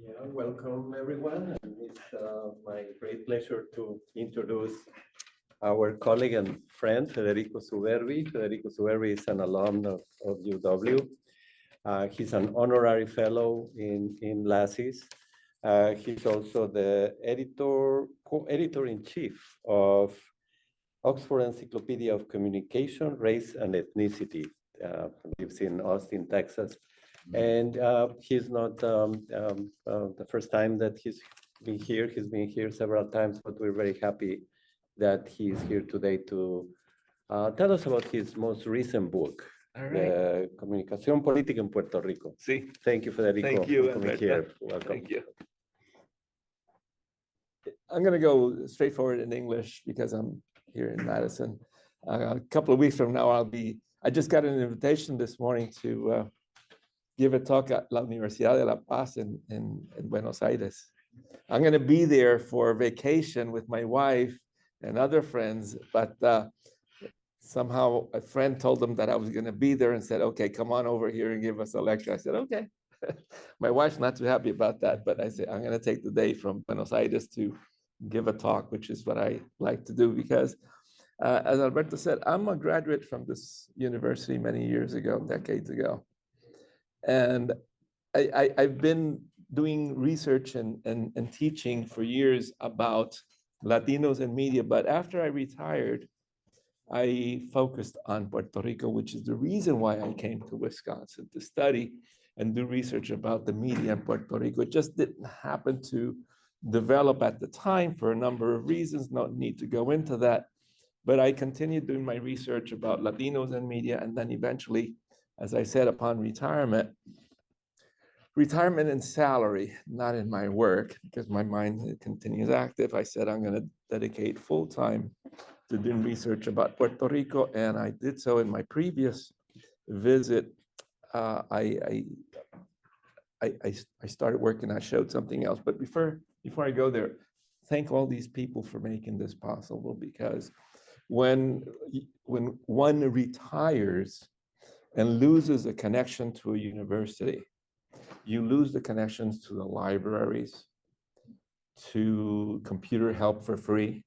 Yeah, welcome everyone. And it's my great pleasure to introduce our colleague and friend, Federico Subervi. Federico Subervi is an alum of UW. He's an honorary fellow in LACIS. He's also the co-editor-in-chief of Oxford Encyclopedia of Communication, Race, and Ethnicity. Lives in Austin, Texas. And he's not the first time that he's been here. He's been here several times, but we're very happy that he's here today to tell us about his most recent book, All right. the Comunicación Política en Puerto Rico. Sí. Thank you, Federico, Thank you, for coming Alberto. here. Welcome. Thank you. I'm going to go straightforward in English because I'm here in Madison. A couple of weeks from now, I just got an invitation this morning to give a talk at La Universidad de La Paz in Buenos Aires. I'm going to be there for vacation with my wife and other friends, but somehow a friend told them that I was going to be there and said, okay, come on over here and give us a lecture. I said, okay. My wife's not too happy about that, but I said, I'm going to take the day from Buenos Aires to give a talk, which is what I like to do because, as Alberto said, I'm a graduate from this university many years ago, decades ago. And I've been doing research and teaching for years about Latinos in media, but after I retired, I focused on Puerto Rico, which is the reason why I came to Wisconsin to study and do research about the media in Puerto Rico. It just didn't happen to develop at the time for a number of reasons, no need to go into that. But I continued doing my research about Latinos in media, and then eventually, as I said, upon retirement and salary, not in my work, because my mind continues active, I said I'm going to dedicate full time to doing research about Puerto Rico, and I did so in my previous visit. I started working. I showed something else, but before I go there, thank all these people for making this possible. Because when one retires and loses a connection to a university, you lose the connections to the libraries, to computer help for free,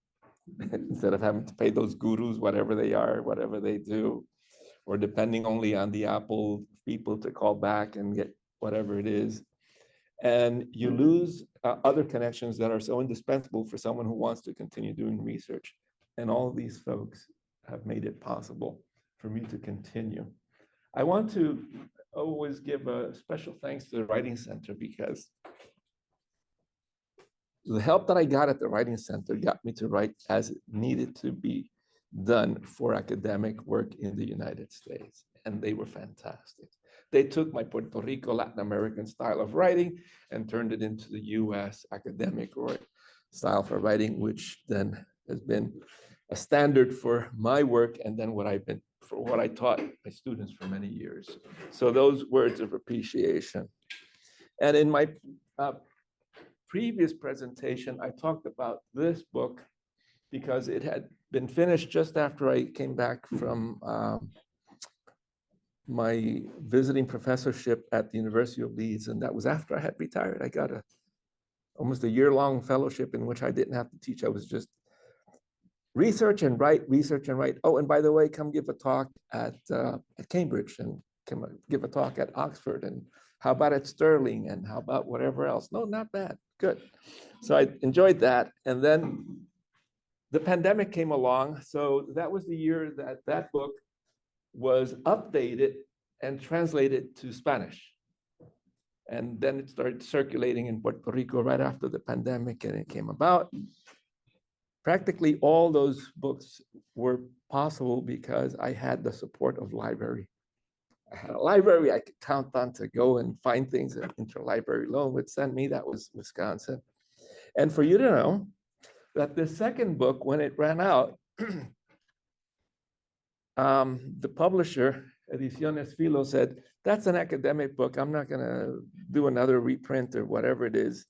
instead of having to pay those gurus, whatever they are, whatever they do, or depending only on the Apple people to call back and get whatever it is. And you lose other connections that are so indispensable for someone who wants to continue doing research. And all of these folks have made it possible for me to continue. I want to always give a special thanks to the Writing Center, because the help that I got at the Writing Center got me to write as it needed to be done for academic work in the United States. And they were fantastic. They took my Puerto Rico, Latin American style of writing and turned it into the US academic style for writing, which then has been a standard for my work and then what I taught my students for many years. So those words of appreciation. And in my previous presentation, I talked about this book because it had been finished just after I came back from my visiting professorship at the University of Leeds. And that was after I had retired. I got almost a year-long fellowship in which I didn't have to teach. I was just research and write. Oh, and by the way, come give a talk at Cambridge, and come give a talk at Oxford, and how about at Sterling, and how about whatever else? No, not bad, good. So I enjoyed that. And then the pandemic came along. So that was the year that book was updated and translated to Spanish. And then it started circulating in Puerto Rico right after the pandemic, and it came about. Practically all those books were possible because I had the support of library. I had a library I could count on to go and find things that interlibrary loan would send me. That was Wisconsin. And for you to know that the second book, when it ran out, the publisher, Ediciones Filo, said, that's an academic book. I'm not going to do another reprint or whatever it is.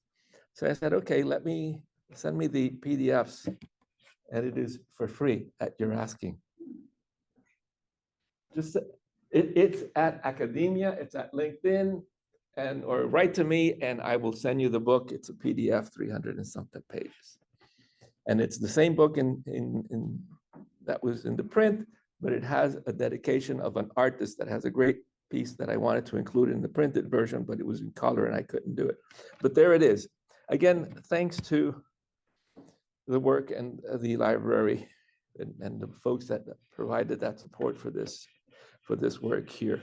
So I said, okay, send me the PDFs, and it is for free at your asking. Just it's at academia, it's at LinkedIn, or write to me and I will send you the book. It's a PDF, 300 and something pages. And it's the same book in that was in the print, but it has a dedication of an artist that has a great piece that I wanted to include in the printed version, but it was in color and I couldn't do it. But there it is. Again, thanks to the work and the library and the folks that provided that support for this work here.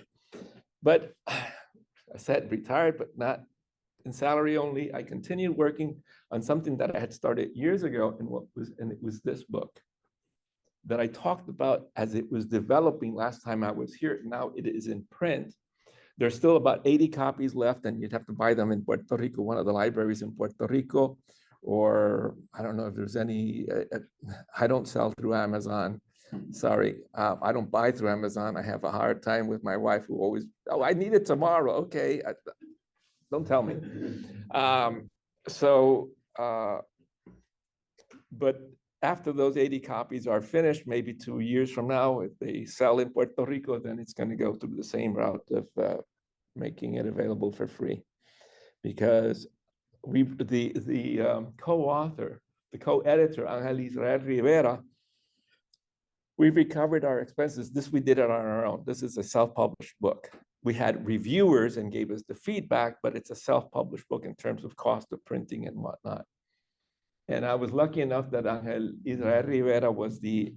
But I said retired, but not in salary only. I continued working on something that I had started years ago, and it was this book that I talked about as it was developing last time I was here. Now it is in print. There's still about 80 copies left, and you'd have to buy them in Puerto Rico, one of the libraries in Puerto Rico, or I don't know if there's any, I don't sell through Amazon. Sorry, I don't buy through Amazon. I have a hard time with my wife who always, oh, I need it tomorrow. Okay, don't tell me. But after those 80 copies are finished, maybe 2 years from now, if they sell in Puerto Rico, then it's going to go through the same route of making it available for free. Because the co-author, the co-editor, Angel Israel Rivera, we've recovered our expenses. This we did it on our own. This is a self-published book. We had reviewers and gave us the feedback, but it's a self-published book in terms of cost of printing and whatnot. And I was lucky enough that Angel Israel Rivera was the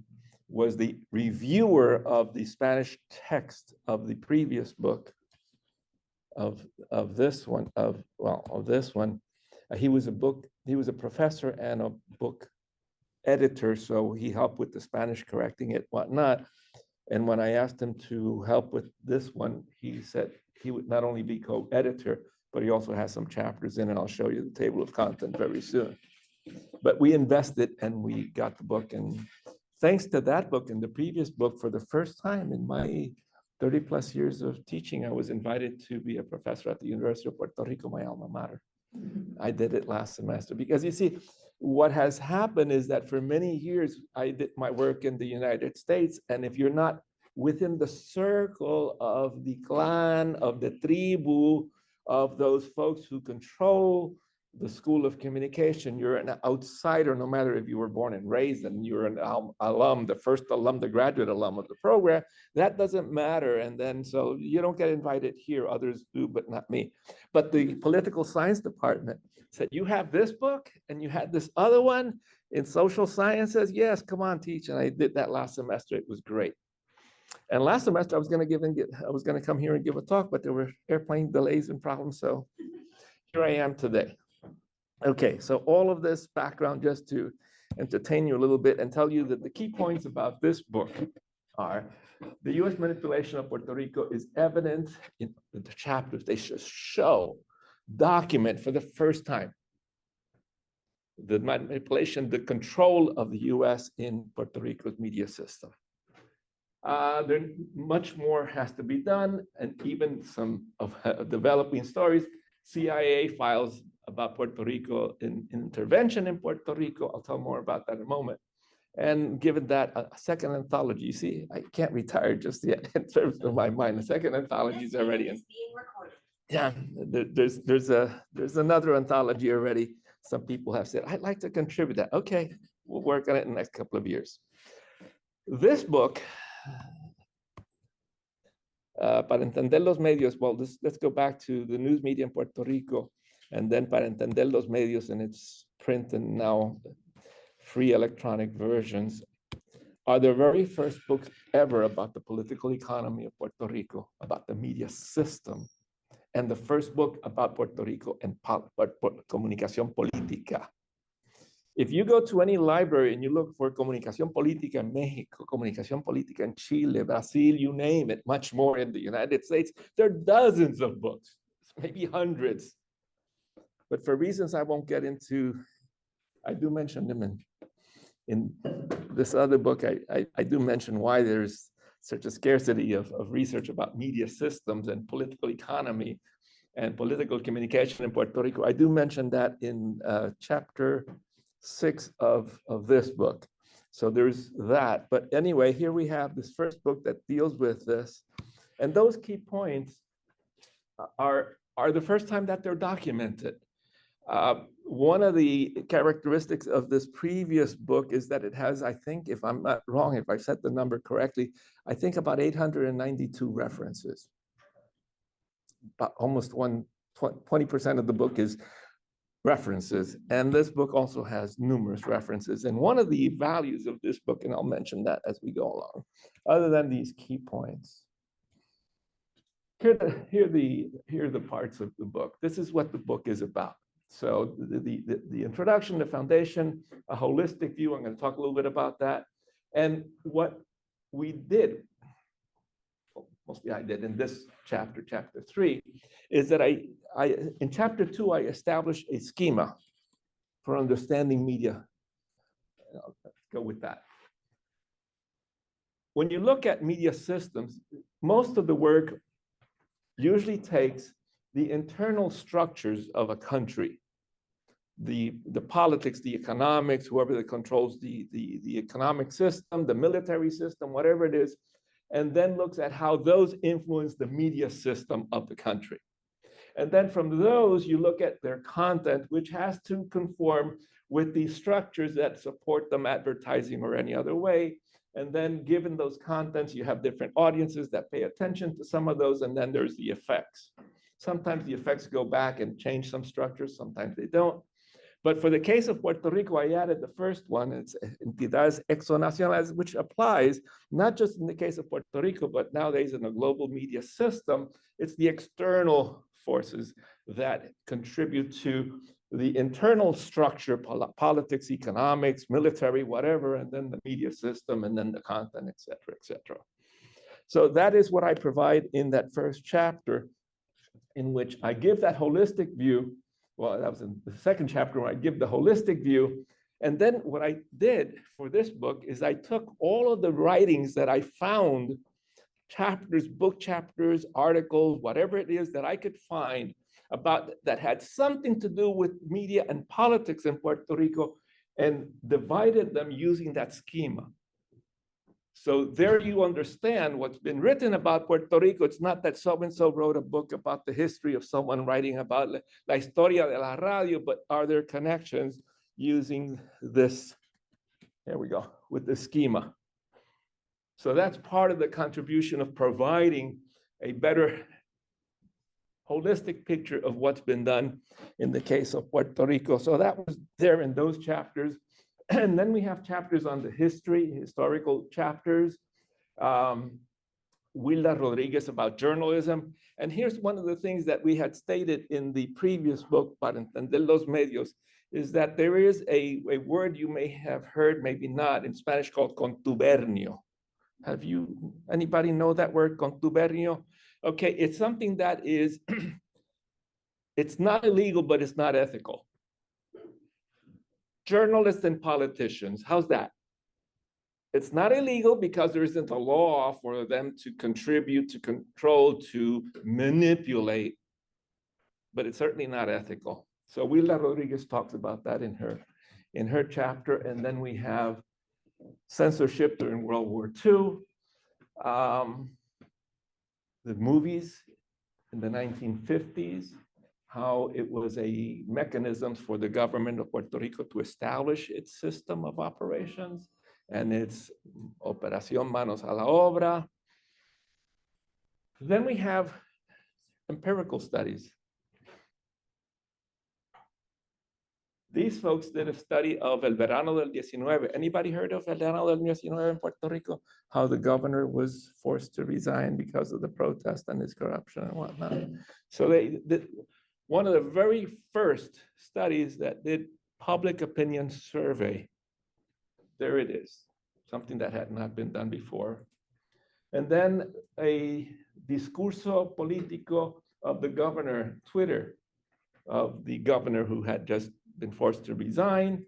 reviewer of the Spanish text of the previous book of this one. He was a professor and a book editor, so he helped with the Spanish correcting it, whatnot. And when I asked him to help with this one, he said he would not only be co-editor, but he also has some chapters in it. I'll show you the table of content very soon. But we invested and we got the book. And thanks to that book and the previous book, for the first time in my 30 plus years of teaching, I was invited to be a professor at the University of Puerto Rico, my alma mater. I did it last semester because you see, what has happened is that for many years, I did my work in the United States. And if you're not within the circle of the clan, of the tribu, of those folks who control the School of Communication, you're an outsider, no matter if you were born and raised and you're an alum, the first alum, the graduate alum of the program, that doesn't matter. And then, so you don't get invited here, others do, but not me. But the political science department said, you have this book and you had this other one in social sciences? Yes, come on, teach. And I did that last semester. It was great. And last semester I was going to come here and give a talk, but there were airplane delays and problems. So here I am today. Okay, so all of this background just to entertain you a little bit and tell you that the key points about this book are the US manipulation of Puerto Rico is evident in the chapters. They just show, document for the first time the manipulation, the control of the US in Puerto Rico's media system. There much more has to be done, and even some of developing stories. CIA files about Puerto Rico in intervention in Puerto Rico. I'll tell more about that in a moment. And given that a second anthology, you see, I can't retire just yet in terms of my mind. The second anthology is already in. Yeah, there's another anthology already. Some people have said, I'd like to contribute that. Okay, we'll work on it in the next couple of years. This book, para entender los medios, well, let's go back to the news media in Puerto Rico, and then para entender los medios in its print and now free electronic versions, are the very first books ever about the political economy of Puerto Rico, about the media system, and the first book about Puerto Rico and comunicación política. If you go to any library and you look for comunicación política in Mexico, comunicación política in Chile, Brazil, you name it, much more in the United States, there are dozens of books, maybe hundreds. But for reasons I won't get into, I do mention them in this other book. I do mention why there's such a scarcity of research about media systems and political economy and political communication in Puerto Rico. I do mention that in chapter 6 of this book. So there's that. But anyway, here we have this first book that deals with this. And those key points are are the first time that they're documented. One of the characteristics of this previous book is that it has, I think, if I'm not wrong, if I set the number correctly, I think about 892 references. About almost 20% of the book is references. And this book also has numerous references. And one of the values of this book, and I'll mention that as we go along, other than these key points, here are the parts of the book. This is what the book is about. So the introduction, the foundation, a holistic view. I'm going to talk a little bit about that. And what we did, mostly I did in this chapter, chapter 3, is that in chapter 2, I established a schema for understanding media. I'll go with that. When you look at media systems, most of the work usually takes the internal structures of a country, the politics, the economics, whoever that controls the economic system, the military system, whatever it is, and then looks at how those influence the media system of the country. And then from those, you look at their content, which has to conform with the structures that support them, advertising or any other way. And then given those contents, you have different audiences that pay attention to some of those, and then there's the effects. Sometimes the effects go back and change some structures, sometimes they don't. But for the case of Puerto Rico, I added the first one, it's entidades exonacionales, which applies not just in the case of Puerto Rico, but nowadays in a global media system. It's the external forces that contribute to the internal structure, politics, economics, military, whatever, and then the media system, and then the content, et cetera, et cetera. So that is what I provide in that first chapter, in which I give that holistic view. Well, that was in the second chapter where I give the holistic view. And then what I did for this book is I took all of the writings that I found, chapters, book chapters, articles, whatever it is that I could find about that had something to do with media and politics in Puerto Rico, and divided them using that schema. So there you understand what's been written about Puerto Rico. It's not that so-and-so wrote a book about the history of someone writing about la historia de la radio, but are there connections using this, there we go, with the schema. So that's part of the contribution of providing a better holistic picture of what's been done in the case of Puerto Rico. So that was there in those chapters. And then we have chapters on the history, historical chapters. Wilda Rodriguez about journalism. And here's one of the things that we had stated in the previous book, Para Entender los Medios, is that there is a word you may have heard, maybe not, in Spanish called contubernio. Have you, anybody know that word, contubernio? Okay, it's something that is, it's not illegal, but it's not ethical. Journalists and politicians, how's that? It's not illegal because there isn't a law for them to contribute, to control, to manipulate, but it's certainly not ethical. So Wilda Rodriguez talks about that in her chapter. And then we have censorship during World War II, the movies in the 1950s, how it was a mechanism for the government of Puerto Rico to establish its system of operations and its Operación Manos a la Obra. Then we have empirical studies. These folks did a study of El Verano del 19. Anybody heard of El Verano del 19 in Puerto Rico? How the governor was forced to resign because of the protest and his corruption and whatnot. So they did one of the very first studies that did public opinion survey. There it is, something that had not been done before. And then a discurso político of the governor, Twitter, of the governor who had just been forced to resign.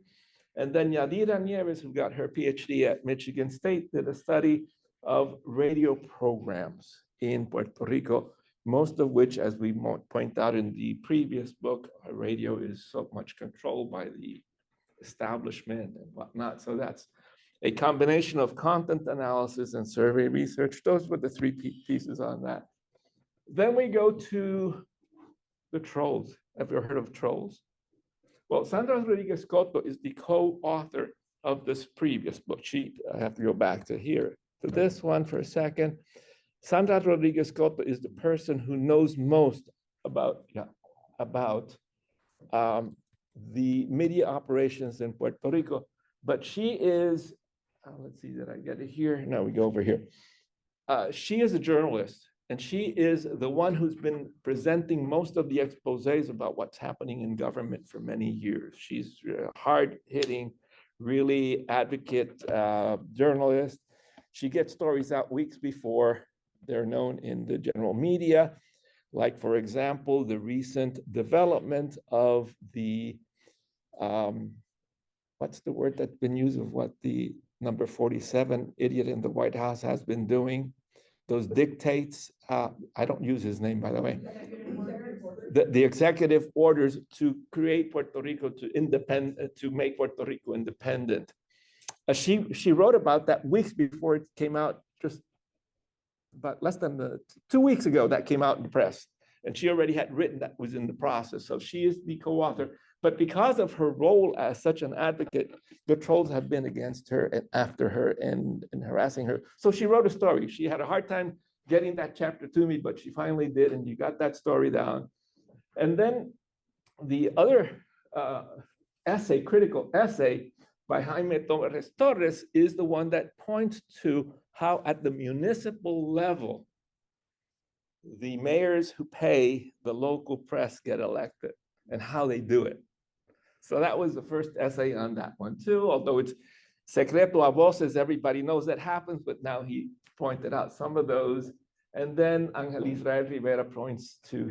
And then Yadira Nieves, who got her PhD at Michigan State, did a study of radio programs in Puerto Rico, most of which, as we point out in the previous book, radio is so much controlled by the establishment and whatnot. So that's a combination of content analysis and survey research. Those were the three pieces on that. Then we go to the trolls. Have you heard of trolls? Well, Sandra Rodriguez Cotto is the co-author of this previous book. I have to go back to here, to this one for a second. Sandra Rodriguez Cotto is the person who knows most about the media operations in Puerto Rico, but she is, let's see, did I get it here? No, we go over here. She is a journalist, and she is the one who's been presenting most of the exposés about what's happening in government for many years. She's a hard-hitting, really advocate journalist. She gets stories out weeks before they're known in the general media, like, for example, the recent development of the, what's the word that's been used of what the number 47 idiot in the White House has been doing? Those dictates, I don't use his name, by the way. The executive orders to create Puerto Rico to make Puerto Rico independent. She wrote about that weeks before it came out, just about less than 2 weeks ago that came out in the press. And she already had written that was in the process. So she is the co-author. But because of her role as such an advocate, the trolls have been against her and after her and harassing her. So she wrote a story. She had a hard time getting that chapter to me, but she finally did, and you got that story down. And then the other critical essay by Jaime Torres Torres is the one that points to how at the municipal level, the mayors who pay the local press get elected and how they do it. So that was the first essay on that one too, although it's secreto a voces, everybody knows that happens, but now he pointed out some of those. And then Angel Israel Rivera points to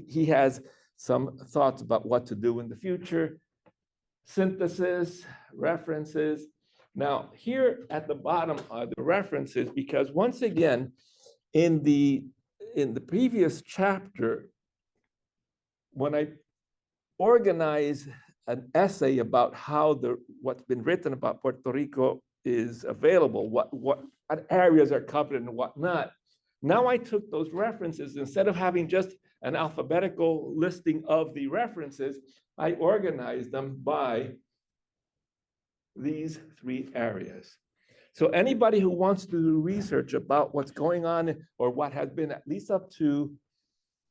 he has some thoughts about what to do in the future, synthesis, references. Now here at the bottom are the references, because once again, in the previous chapter, when I organize an essay about how what's been written about Puerto Rico is available, what areas are covered and what not. Now I took those references, instead of having just an alphabetical listing of the references, I organized them by these 3 areas. So anybody who wants to do research about what's going on, or what has been at least up to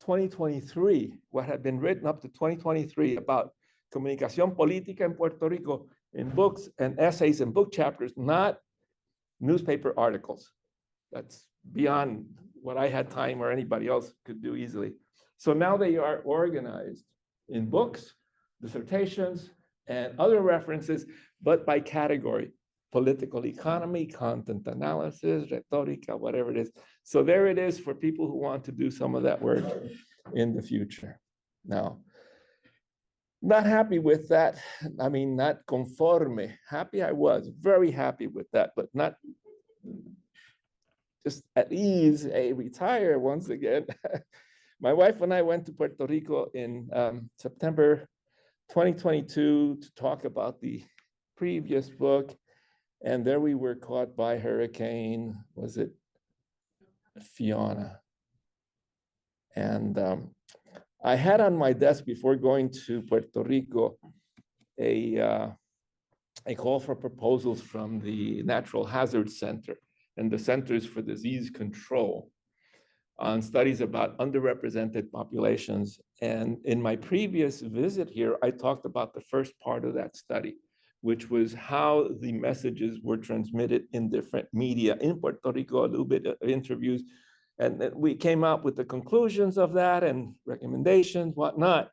2023, what had been written up to 2023 about comunicación política in Puerto Rico in books and essays and book chapters, not newspaper articles. That's beyond what I had time or anybody else could do easily. So now they are organized in books, dissertations, and other references, but by category: political economy, content analysis, rhetorica, whatever it is. So there it is for people who want to do some of that work in the future. Now, not happy with that. I mean, not conforme. Happy I was, very happy with that, but not just at ease, retire once again. My wife and I went to Puerto Rico in September 2022 to talk about the previous book. And there we were caught by Hurricane, was it Fiona? And I had on my desk before going to Puerto Rico a call for proposals from the Natural Hazards Center and the Centers for Disease Control on studies about underrepresented populations. And in my previous visit here, I talked about the first part of that study, which was how the messages were transmitted in different media in Puerto Rico, a little bit of interviews. And we came up with the conclusions of that and recommendations, whatnot.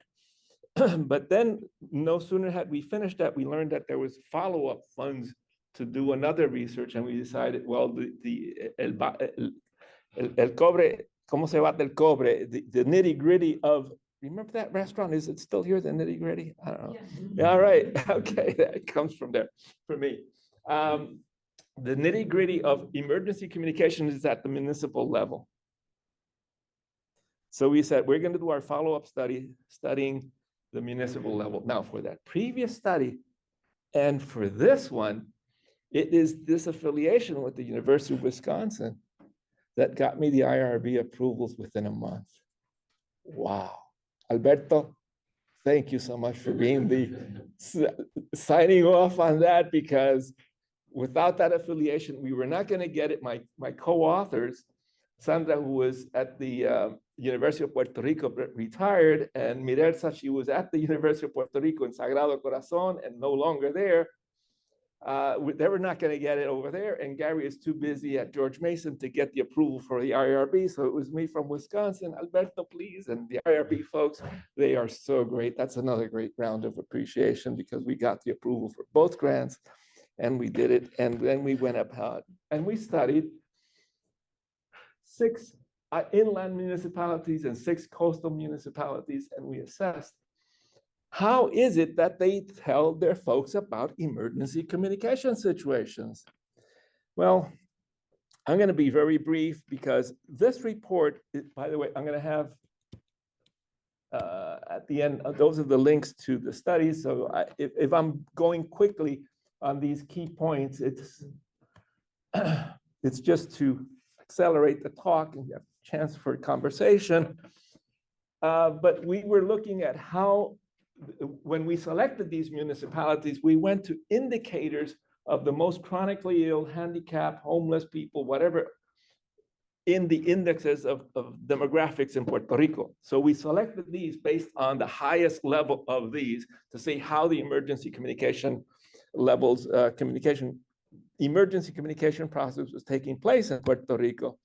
But then no sooner had we finished that, we learned that there was follow-up funds to do another research. And we decided, well, el cobre, ¿cómo se bate el cobre? The nitty-gritty of, remember that restaurant? Is it still here, the Nitty Gritty? I don't know. Yeah, all right. Okay, that comes from there for me. The nitty gritty of emergency communication is at the municipal level. So we said, we're going to do our follow-up study, studying the municipal level. Now, for that previous study, and for this one, it is this affiliation with the University of Wisconsin that got me the IRB approvals within a month. Wow. Alberto, thank you so much for being signing off on that, because without that affiliation, we were not going to get it. My co-authors, Sandra, who was at the University of Puerto Rico, retired, and Mirelsa, she was at the University of Puerto Rico in Sagrado Corazon and no longer there. They were not going to get it over there, and Gary is too busy at George Mason to get the approval for the IRB. So it was me from Wisconsin, Alberto, please, and the IRB folks. They are so great. That's another great round of appreciation, because we got the approval for both grants, and we did it. And then we went up and we studied 6 inland municipalities and 6 coastal municipalities, and we assessed how is it that they tell their folks about emergency communication situations. Well, I'm going to be very brief, because this report, by the way, I'm going to have at the end, those are the links to the studies. So if I'm going quickly on these key points, it's just to accelerate the talk and have a chance for conversation. But we were looking at how, when we selected these municipalities, we went to indicators of the most chronically ill, handicapped, homeless people, whatever, in the indexes of demographics in Puerto Rico. So we selected these based on the highest level of these to see how the emergency communication levels, emergency communication process was taking place in Puerto Rico.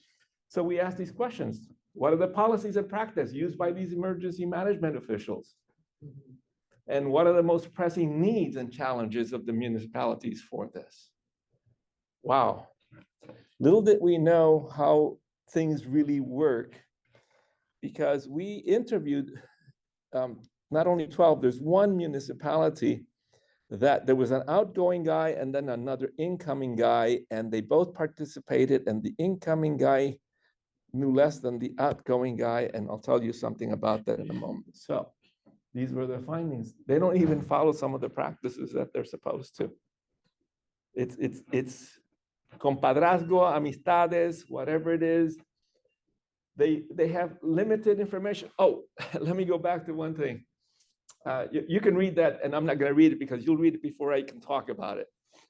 So we asked these questions. What are the policies and practice used by these emergency management officials? And what are the most pressing needs and challenges of the municipalities for this? Wow. Little did we know how things really work, because we interviewed not only 12, there's one municipality that there was an outgoing guy and then another incoming guy, and they both participated, and the incoming guy knew less than the outgoing guy, and I'll tell you something about that in a moment. So these were their findings. They don't even follow some of the practices that they're supposed to. It's compadrazgo, amistades, whatever it is. They have limited information. Oh, let me go back to one thing. You can read that, and I'm not going to read it because you'll read it before I can talk about it.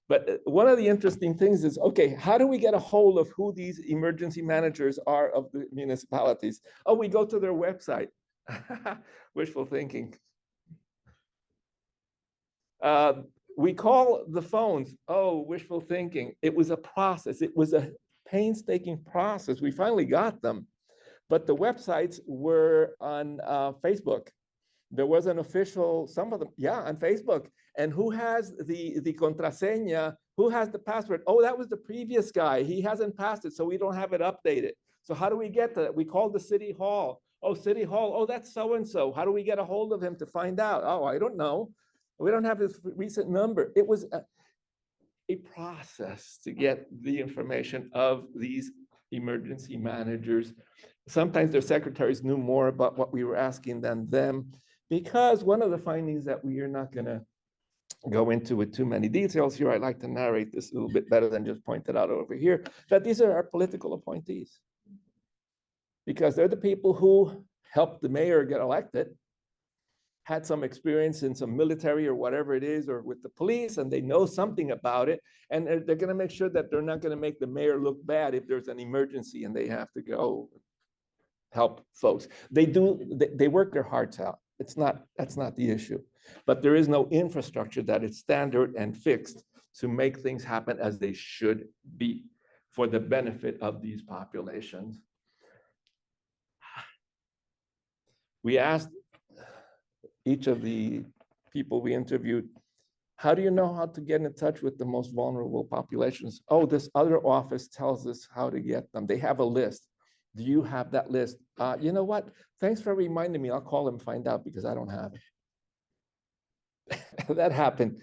But one of the interesting things is, okay, how do we get a hold of who these emergency managers are of the municipalities? Oh, we go to their website. Wishful thinking. We call the phones. Oh, wishful thinking. It was a process. It was a painstaking process. We finally got them. But the websites were on Facebook. There was an official, some of them, yeah, on Facebook. And who has the contraseña? Who has the password? Oh, that was the previous guy. He hasn't passed it, so we don't have it updated. So how do we get that? We called the city hall. Oh, city hall. Oh, that's so-and-so. How do we get a hold of him to find out? Oh, I don't know. We don't have his recent number. It was a process to get the information of these emergency managers. Sometimes their secretaries knew more about what we were asking than them, because one of the findings that we are not going to go into with too many details here, I'd like to narrate this a little bit better than just point it out over here, that these are our political appointees, because they're the people who helped the mayor get elected, had some experience in some military or whatever it is, or with the police, and they know something about it. And they're going to make sure that they're not going to make the mayor look bad if there's an emergency and they have to go help folks. They work their hearts out. That's not the issue. But there is no infrastructure that is standard and fixed to make things happen as they should be for the benefit of these populations. We asked each of the people we interviewed, how do you know how to get in touch with the most vulnerable populations? Oh, this other office tells us how to get them. They have a list. Do you have that list? You know what? Thanks for reminding me. I'll call them and find out, because I don't have it. That happened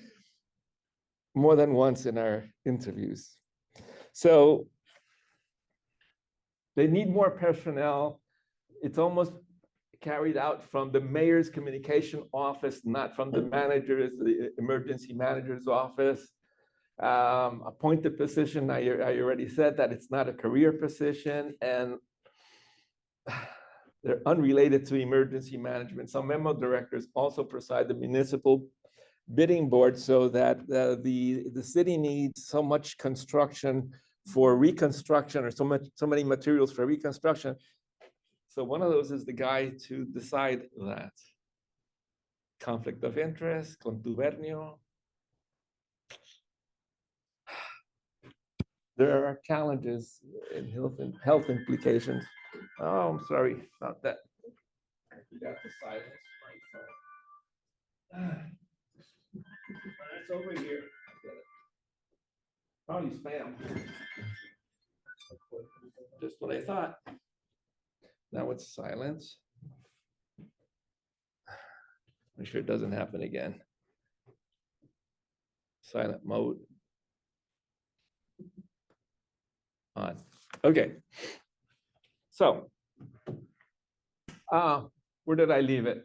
more than once in our interviews. So they need more personnel. It's almost carried out from the mayor's communication office, not from the manager's, the emergency manager's office. Appointed position, I already said that it's not a career position. And they're unrelated to emergency management. Some memo directors also preside the municipal bidding board so that the city needs so much construction for reconstruction or so many materials for reconstruction. So one of those is the guy to decide that. Conflict of interest, contubernio. There are challenges in health implications. Oh, I'm sorry about that. I forgot to silence my phone. It's over here. Probably spam. Just what I thought. Now it's silence. Make sure it doesn't happen again. Silent mode. On. Okay. So, where did I leave it?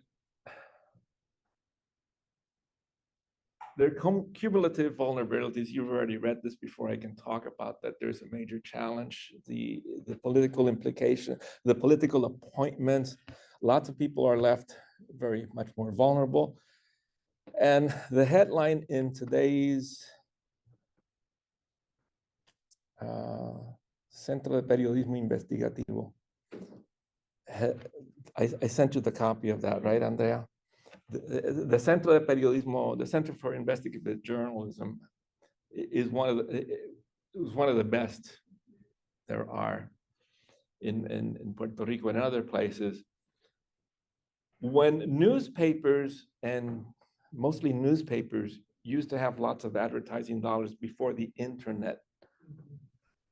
There are cumulative vulnerabilities. You've already read this before. I can talk about that. There's a major challenge. The political implication, the political appointments. Lots of people are left very much more vulnerable. And the headline in today's Centro de Periodismo Investigativo. I sent you the copy of that, right, Andrea? The Centro de Periodismo, the Center for Investigative Journalism, is one of the best there are in Puerto Rico and other places. When newspapers, and mostly newspapers, used to have lots of advertising dollars before the internet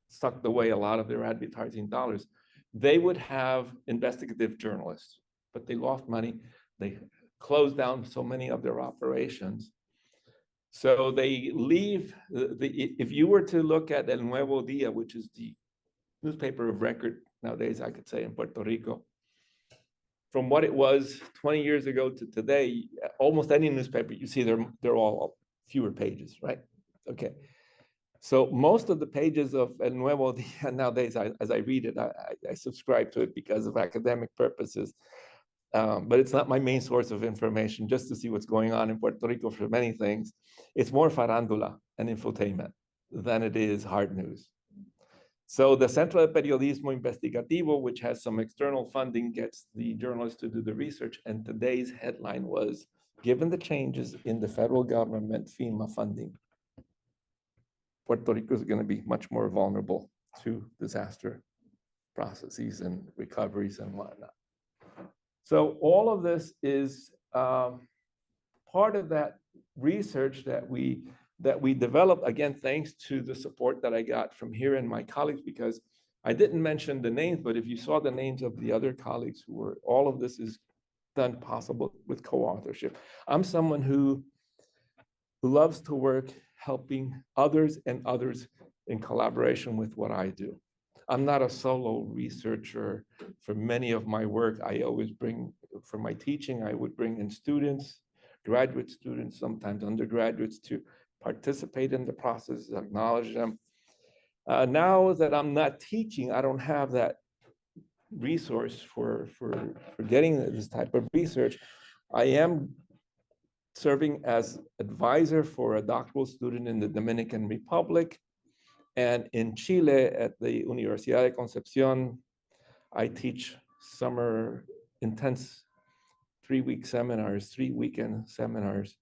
sucked away a lot of their advertising dollars, they would have investigative journalists, but they lost money. They closed down so many of their operations. So they leave, if you were to look at El Nuevo Dia, which is the newspaper of record nowadays, I could say, in Puerto Rico, from what it was 20 years ago to today, almost any newspaper you see, they're all fewer pages, right? Okay. So most of the pages of El Nuevo Dia nowadays, as I read it, I subscribe to it because of academic purposes. But it's not my main source of information, just to see what's going on in Puerto Rico for many things. It's more farandula and infotainment than it is hard news. So the Centro de Periodismo Investigativo, which has some external funding, gets the journalists to do the research. And today's headline was, given the changes in the federal government FEMA funding, Puerto Rico is going to be much more vulnerable to disaster processes and recoveries and whatnot. So all of this is part of that research that we developed, again, thanks to the support that I got from here and my colleagues, because I didn't mention the names, but if you saw the names of the other colleagues who were, all of this is done possible with co-authorship. I'm someone who loves to work helping others and others in collaboration with what I do. I'm not a solo researcher. For many of my work, I always bring, for my teaching, I would bring in students, graduate students, sometimes undergraduates, to participate in the process, acknowledge them. Now that I'm not teaching, I don't have that resource for getting this type of research. I am serving as advisor for a doctoral student in the Dominican Republic. And in Chile, at the Universidad de Concepción, I teach summer intense 3-week seminars, 3-weekend seminars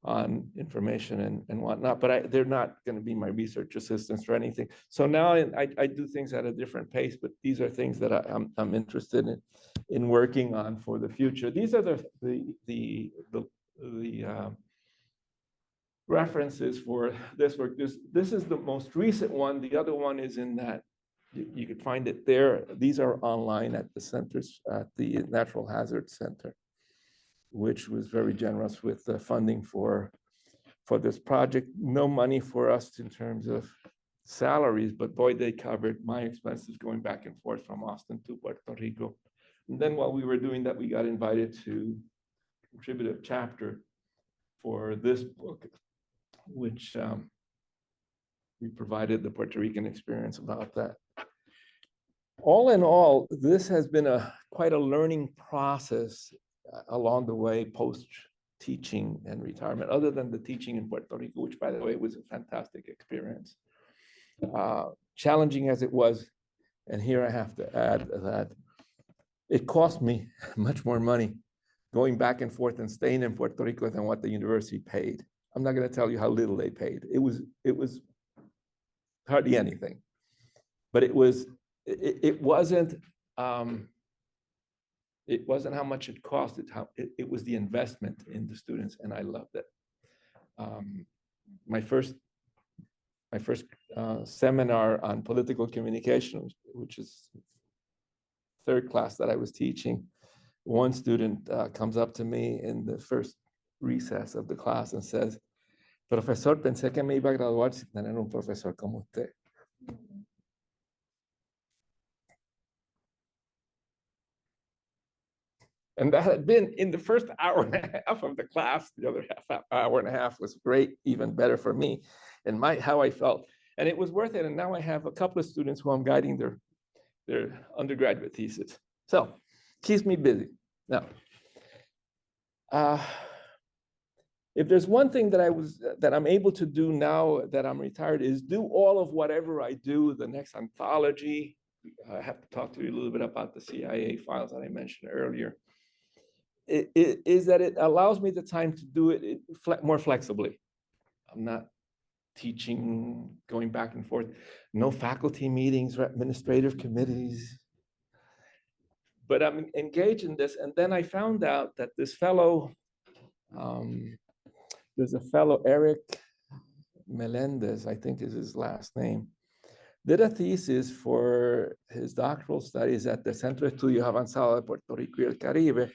on information and whatnot, but they're not going to be my research assistants or anything. So now I do things at a different pace, but these are things that I'm interested in working on for the future. These are the references for this work. This is the most recent one. The other one is in that, you could find it there. These are online at the centers, at the Natural Hazard Center, which was very generous with the funding for this project. No money for us in terms of salaries, but boy, they covered my expenses going back and forth from Austin to Puerto Rico. And then while we were doing that, we got invited to contribute a chapter for this book, which we provided the Puerto Rican experience about that. all in all, this has been quite a learning process along the way post teaching and retirement, other than the teaching in Puerto Rico, which, by the way, was a fantastic experience. Challenging as it was, and here I have to add that it cost me much more money going back and forth and staying in Puerto Rico than what the university paid. I'm not going to tell you how little they paid. It was hardly anything, but it wasn't how much it cost. It was the investment in the students, and I loved it. My first seminar on political communication, which is third class that I was teaching, one student comes up to me in the first recess of the class and says, "Profesor, pensé que me iba a graduar sin tener un profesor como usted." And that had been in the first hour and a half of the class. The other hour and a half was great, even better for me and how I felt. And it was worth it. And now I have a couple of students who I'm guiding their undergraduate thesis. So keeps me busy. Now, if there's one thing that I'm able to do now that I'm retired is do all of whatever I do, the next anthology. I have to talk to you a little bit about the CIA files that I mentioned earlier. Is that it allows me the time to do it more flexibly. I'm not teaching, going back and forth, no faculty meetings or administrative committees. But I'm engaged in this. And then I found out that this fellow, there's a fellow, Eric Melendez, I think is his last name, did a thesis for his doctoral studies at the Centro de Estudios Avanzados de Puerto Rico y el Caribe,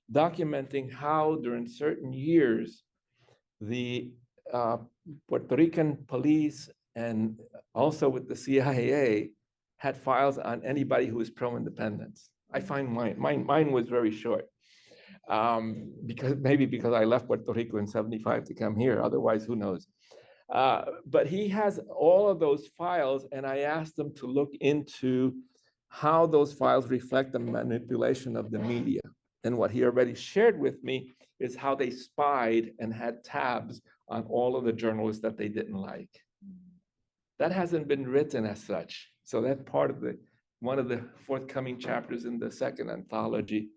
documenting how during certain years, the Puerto Rican police and also with the CIA had files on anybody who was pro-independence. I find mine was very short. Because I left Puerto Rico in '75 to come here, otherwise who knows. But he has all of those files, and I asked him to look into how those files reflect the manipulation of the media. And what he already shared with me is how they spied and had tabs on all of the journalists that they didn't like. That hasn't been written as such. So that's part of one of the forthcoming chapters in the second anthology.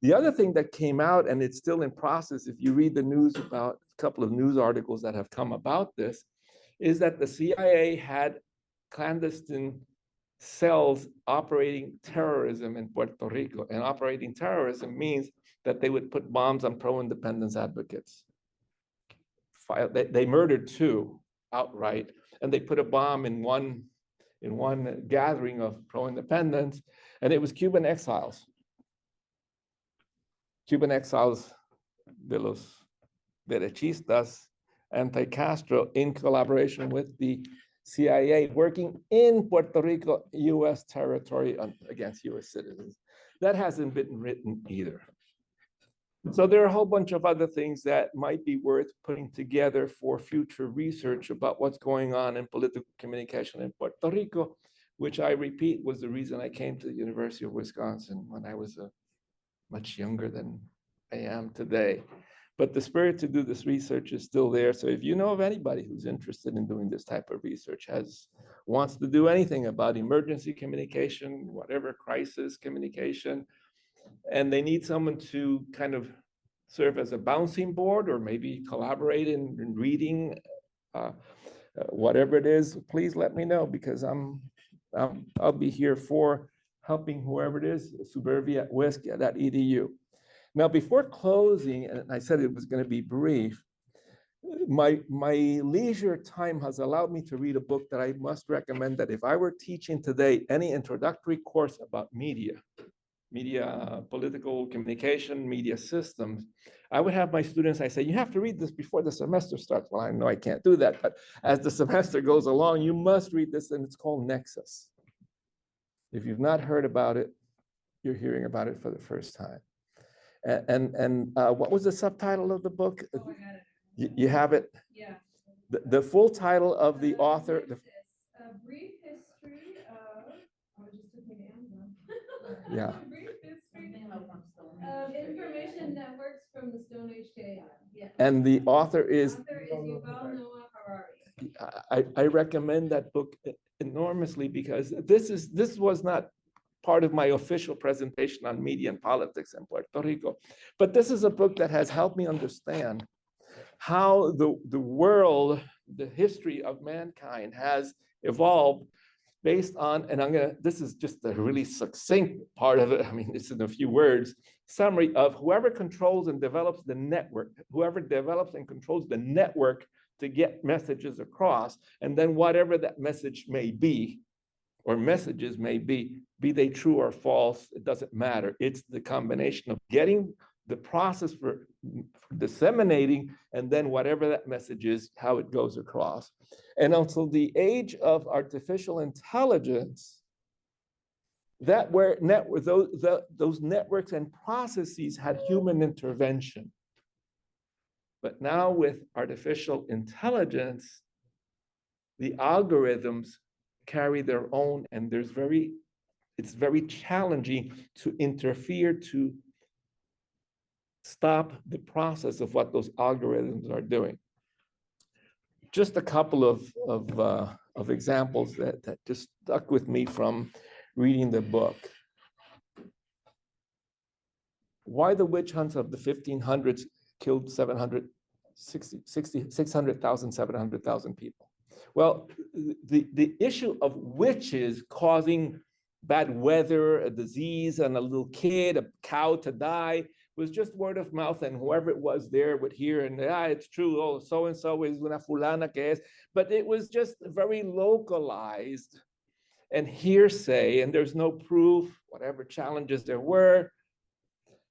The other thing that came out, and it's still in process, if you read the news about a couple of news articles that have come about this, is that the CIA had clandestine cells operating terrorism in Puerto Rico. And operating terrorism means that they would put bombs on pro-independence advocates. They murdered 2 outright, and they put a bomb in one gathering of pro-independence, and it was Cuban exiles. Cuban exiles de los derechistas, anti-Castro, in collaboration with the CIA, working in Puerto Rico, US territory against US citizens. That hasn't been written either. So there are a whole bunch of other things that might be worth putting together for future research about what's going on in political communication in Puerto Rico, which I repeat was the reason I came to the University of Wisconsin when I was much younger than I am today. But the spirit to do this research is still there. So if you know of anybody who's interested in doing this type of research, wants to do anything about emergency communication, whatever crisis communication, and they need someone to kind of serve as a bouncing board or maybe collaborate in reading, whatever it is, please let me know, because I'll be here for helping whoever it is, subervi@wisc.edu. Now, before closing, and I said it was going to be brief, my leisure time has allowed me to read a book that I must recommend, that if I were teaching today any introductory course about media, political communication, media systems, I would have my students, I say, you have to read this before the semester starts. Well, I know I can't do that, but as the semester goes along, you must read this, and it's called Nexus. If you've not heard about it, you're hearing about it for the first time. And what was the subtitle of the book? Oh, I got it. You have it? Yeah. The full title of the author. A brief history of, just took me to Yeah. Information networks from the Stone Age to AI. Yeah. And the author is, Yuval Noah Harari. I recommend that book enormously because this was not part of my official presentation on media and politics in Puerto Rico. But this is a book that has helped me understand how the world, the history of mankind has evolved based on, and this is just a really succinct part of it. I mean, it's in a few words, summary of whoever controls and develops the network, whoever develops and controls the network to get messages across, and then whatever that message may be, or messages may be they true or false, it doesn't matter. It's the combination of getting the process for disseminating, and then whatever that message is, how it goes across. And until the age of artificial intelligence, that where those networks and processes had human intervention. But now with artificial intelligence, the algorithms carry their own, and it's very challenging to interfere to stop the process of what those algorithms are doing. Just a couple of examples that just stuck with me from reading the book. Why the witch hunts of the 1500s killed 600,000, 700,000 people? Well, the issue of witches causing bad weather, a disease, and a little kid, a cow to die, was just word of mouth, and whoever it was there would hear, and it's true, oh, so-and-so is una fulana que es, but it was just very localized and hearsay, and there's no proof, whatever challenges there were,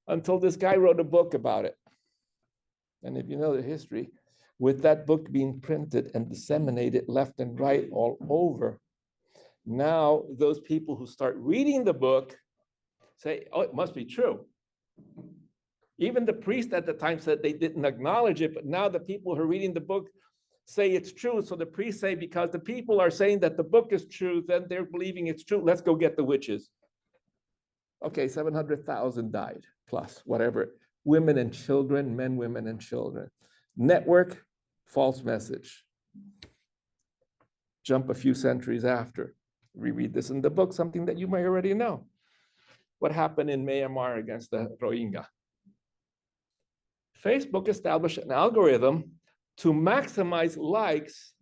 until this guy wrote a book about it. And if you know the history, with that book being printed and disseminated left and right all over, now those people who start reading the book say, oh, it must be true. Even the priest at the time said they didn't acknowledge it, but now the people who are reading the book say it's true. So the priests say, because the people are saying that the book is true, then they're believing it's true. Let's go get the witches. Okay, 700,000 died, plus whatever. Women and children, men, women, and children. Network, false message. Jump a few centuries after. Reread this in the book, something that you may already know. What happened in Myanmar against the Rohingya? Facebook established an algorithm to maximize likes.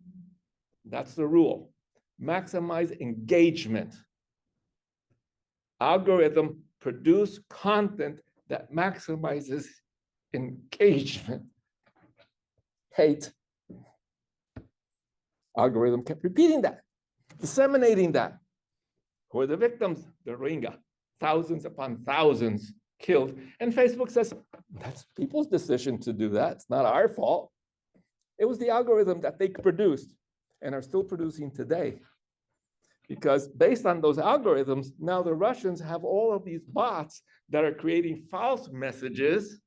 That's the rule. Maximize engagement. Algorithm produce content that maximizes engagement. Hate. Algorithm kept repeating that, disseminating that. Who are the victims? The Rohingya. Thousands upon thousands killed. And Facebook says, that's people's decision to do that. It's not our fault. It was the algorithm that they produced and are still producing today. Because based on those algorithms, now the Russians have all of these bots that are creating false messages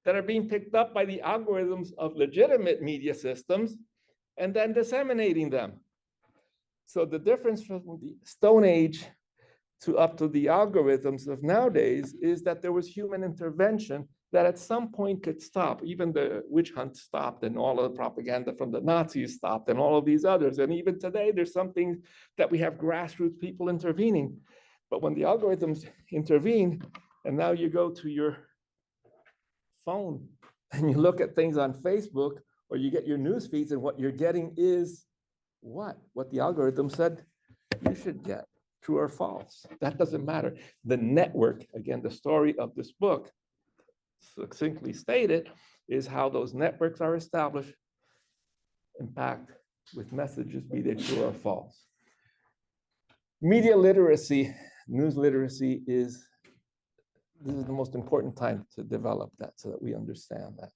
that are being picked up by the algorithms of legitimate media systems and then disseminating them. So the difference from the Stone Age to up to the algorithms of nowadays is that there was human intervention that at some point could stop. Even the witch hunt stopped, and all of the propaganda from the Nazis stopped, and all of these others. And even today, there's something that we have grassroots people intervening. But when the algorithms intervene, and now you go to your phone and you look at things on Facebook, or you get your news feeds, and what you're getting is what? What the algorithm said you should get. True or false, that doesn't matter. The network, again, the story of this book, succinctly stated, is how those networks are established and packed with messages, be they true or false. Media literacy, news literacy this is the most important time to develop that so that we understand that.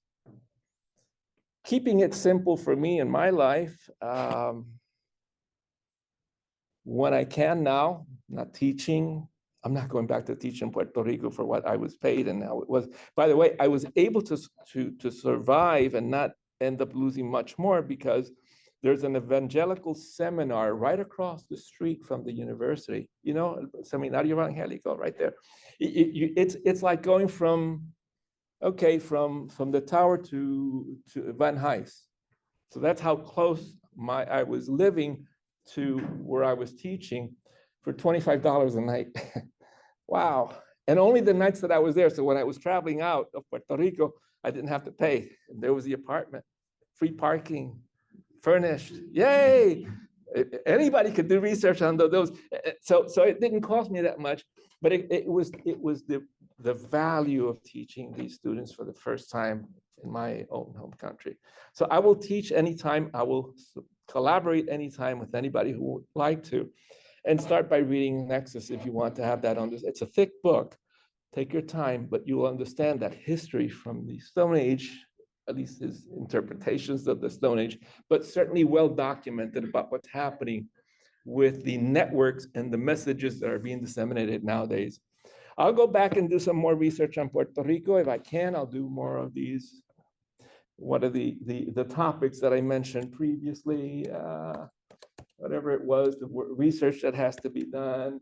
Keeping it simple for me in my life, when I can now, not teaching, I'm not going back to teach in Puerto Rico for what I was paid and how it was. By the way, I was able to survive and not end up losing much more because there's an evangelical seminar right across the street from the university. You know, Seminario Evangélico right there. It's like going from, okay, from the tower to Van Nuys. So that's how close I was living to where I was teaching for $25 a night. Wow. And only the nights that I was there. So when I was traveling out of Puerto Rico, I didn't have to pay. There was the apartment, free parking, furnished. Yay! Anybody could do research on those. So it didn't cost me that much, but it was the value of teaching these students for the first time in my own home country. So I will teach anytime. I will collaborate anytime with anybody who would like to. And start by reading Nexus if you want to have that on this. It's a thick book. Take your time, but you will understand that history from the Stone Age, at least his interpretations of the Stone Age, but certainly well documented about what's happening with the networks and the messages that are being disseminated nowadays. I'll go back and do some more research on Puerto Rico. If I can, I'll do more of these. What are the topics that I mentioned previously? Whatever it was, the research that has to be done.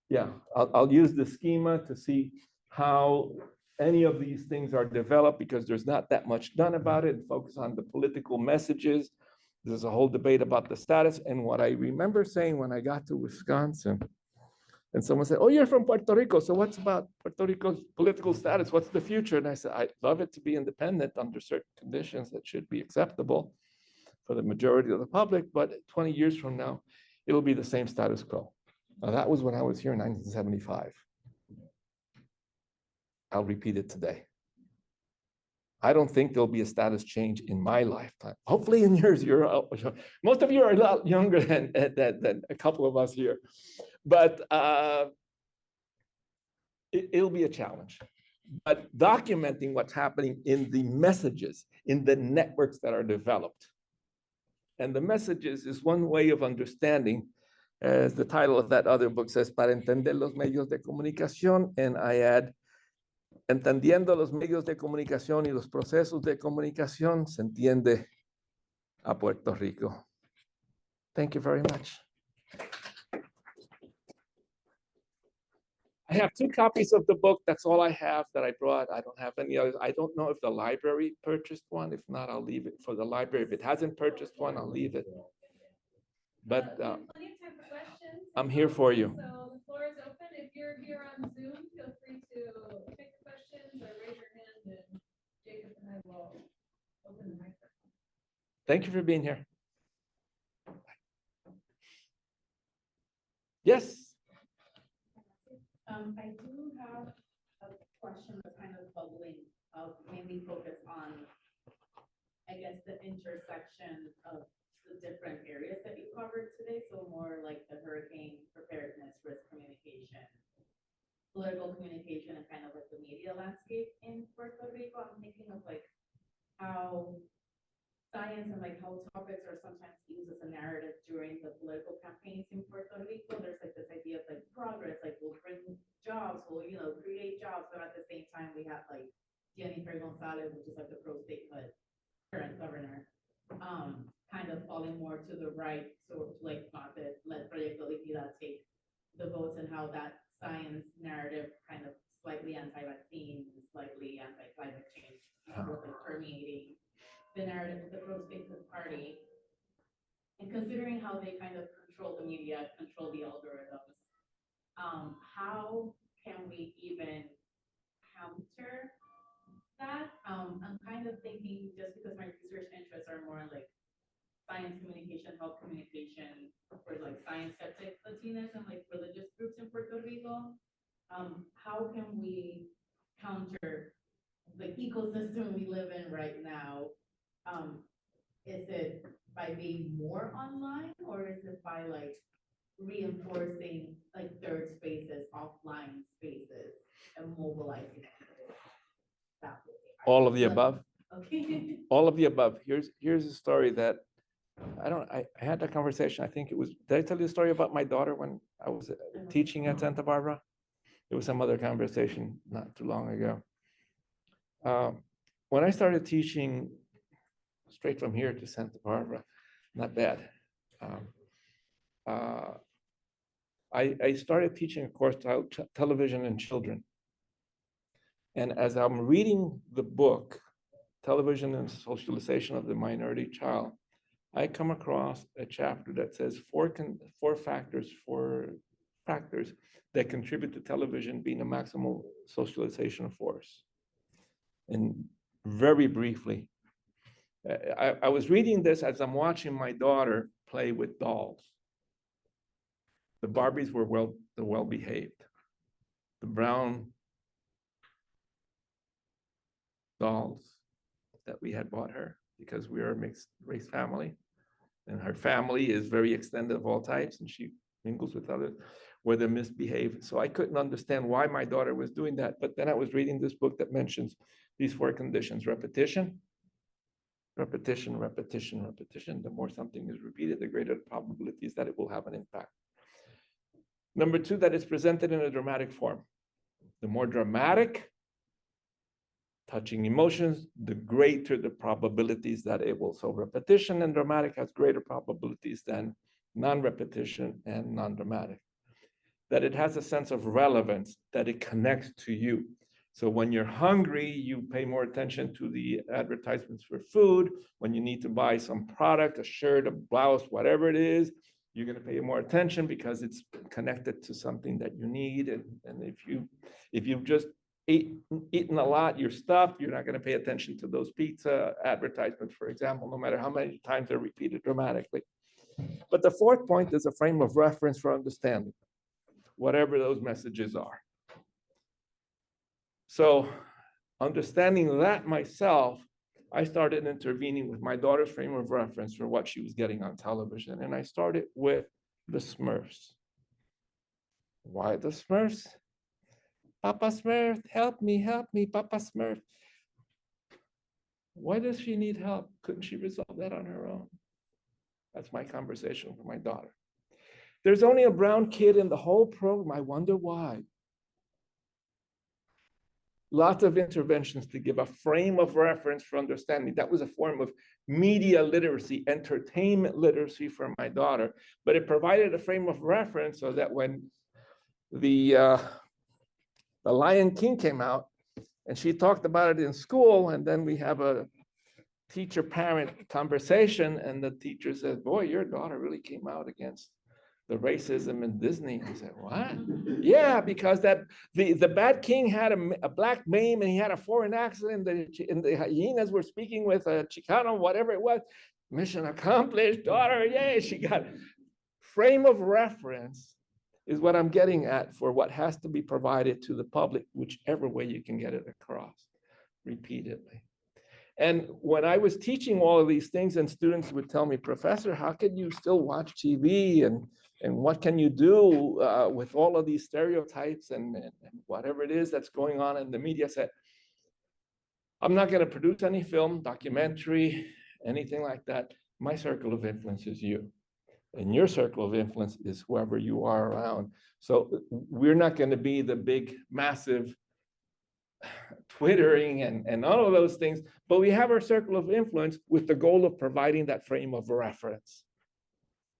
Yeah, I'll use the schema to see how any of these things are developed, because there's not that much done about it, and focus on the political messages. There's a whole debate about the status. And what I remember saying when I got to Wisconsin, and someone said, oh, you're from Puerto Rico, so what's about Puerto Rico's political status? What's the future? And I said, I'd love it to be independent under certain conditions that should be acceptable for the majority of the public, but 20 years from now, it'll be the same status quo. Now, that was when I was here in 1975. I'll repeat it today. I don't think there'll be a status change in my lifetime. Hopefully in yours, most of you are a lot younger than a couple of us here. But it'll be a challenge. But documenting what's happening in the messages, in the networks that are developed. And the messages is one way of understanding, as the title of that other book says, Para entender los medios de comunicación, and I add, entendiendo los medios de comunicación y los procesos de comunicación, se entiende a Puerto Rico. Thank you very much. I have 2 copies of the book. That's all I have that I brought. I don't have any others. I don't know if the library purchased one. If not, I'll leave it for the library. If it hasn't purchased one, I'll leave it. But We have plenty of time for questions. I'm here for you. So the floor is open. If you're here on Zoom, feel free to pick questions or raise your hand, and Jacob and I will open the microphone. Thank you for being here. Yes. I do have a question that's kind of bubbling up, mainly focused on, I guess, the intersection of the different areas that you covered today. So more like the hurricane preparedness, risk communication, political communication, and kind of like the media landscape in Puerto Rico. I'm thinking of like how science and like how topics are sometimes used as a narrative during the political campaigns in Puerto Rico. There's like this idea of like progress, like we'll bring jobs, we'll, you know, create jobs, but at the same time we have like Jennifer Gonzalez, which is like the pro-statehood current governor, kind of falling more to the right, so like not to let Proyecto Liquida take the votes, and how that science narrative kind of slightly anti-vaccine, slightly anti-climate change, was like permeating the narrative of the pro-statehood party, and considering how they kind of control the media, control the algorithms, how can we even counter that? I'm kind of thinking, just because my research interests are more like science communication, health communication, for like science skeptic Latinas and like religious groups in Puerto Rico, how can we counter the ecosystem we live in right now? Is it by being more online, or is it by like reinforcing like third spaces, offline spaces, and mobilizing people that way? All of the above. Okay. All of the above. Here's a story that I had that conversation. I think it was, did I tell you the story about my daughter when I was teaching at Santa Barbara? It was some other conversation not too long ago. When I started teaching straight from here to Santa Barbara, not bad. I started teaching a course titled Television and Children. And as I'm reading the book, Television and Socialization of the Minority Child, I come across a chapter that says four factors that contribute to television being a maximal socialization force. And very briefly, I was reading this as I'm watching my daughter play with dolls. The Barbies were well-behaved. The brown dolls that we had bought her, because we are a mixed race family, and her family is very extended of all types, and she mingles with others, where they misbehave. So I couldn't understand why my daughter was doing that. But then I was reading this book that mentions these four conditions: repetition, repetition, repetition, repetition. The more something is repeated, the greater the probability is that it will have an impact. Number two, that it's presented in a dramatic form. The more dramatic, touching emotions, the greater the probabilities that it will. So repetition and dramatic has greater probabilities than non-repetition and non-dramatic. That it has a sense of relevance, that it connects to you. So when you're hungry, you pay more attention to the advertisements for food. When you need to buy some product, a shirt, a blouse, whatever it is, you're going to pay more attention because it's connected to something that you need. And if you've just eaten a lot, you're stuffed, you're not going to pay attention to those pizza advertisements, for example, no matter how many times they're repeated dramatically. But the fourth point is a frame of reference for understanding, whatever those messages are. So understanding that myself, I started intervening with my daughter's frame of reference for what she was getting on television. And I started with the Smurfs. Why the Smurfs? Papa Smurf, help me, Papa Smurf. Why does she need help? Couldn't she resolve that on her own? That's my conversation with my daughter. There's only a brown kid in the whole program. I wonder why. Lots of interventions to give a frame of reference for understanding. That was a form of media literacy, entertainment literacy for my daughter, but it provided a frame of reference so that when the Lion King came out and she talked about it in school, and then we have a teacher-parent conversation, and the teacher said, boy, your daughter really came out against the racism in Disney. I said, what? Yeah, because the bad king had a black name and he had a foreign accent, and the hyenas were speaking with a Chicano, whatever it was. Mission accomplished, daughter, yay, she got frame of reference is what I'm getting at for what has to be provided to the public, whichever way you can get it across repeatedly. And when I was teaching all of these things, and students would tell me, Professor, how can you still watch TV, and what can you do with all of these stereotypes and whatever it is that's going on in the media? I said, I'm not going to produce any film, documentary, anything like that. My circle of influence is you. And your circle of influence is whoever you are around. So we're not going to be the big, massive Twittering and all of those things, but we have our circle of influence with the goal of providing that frame of reference.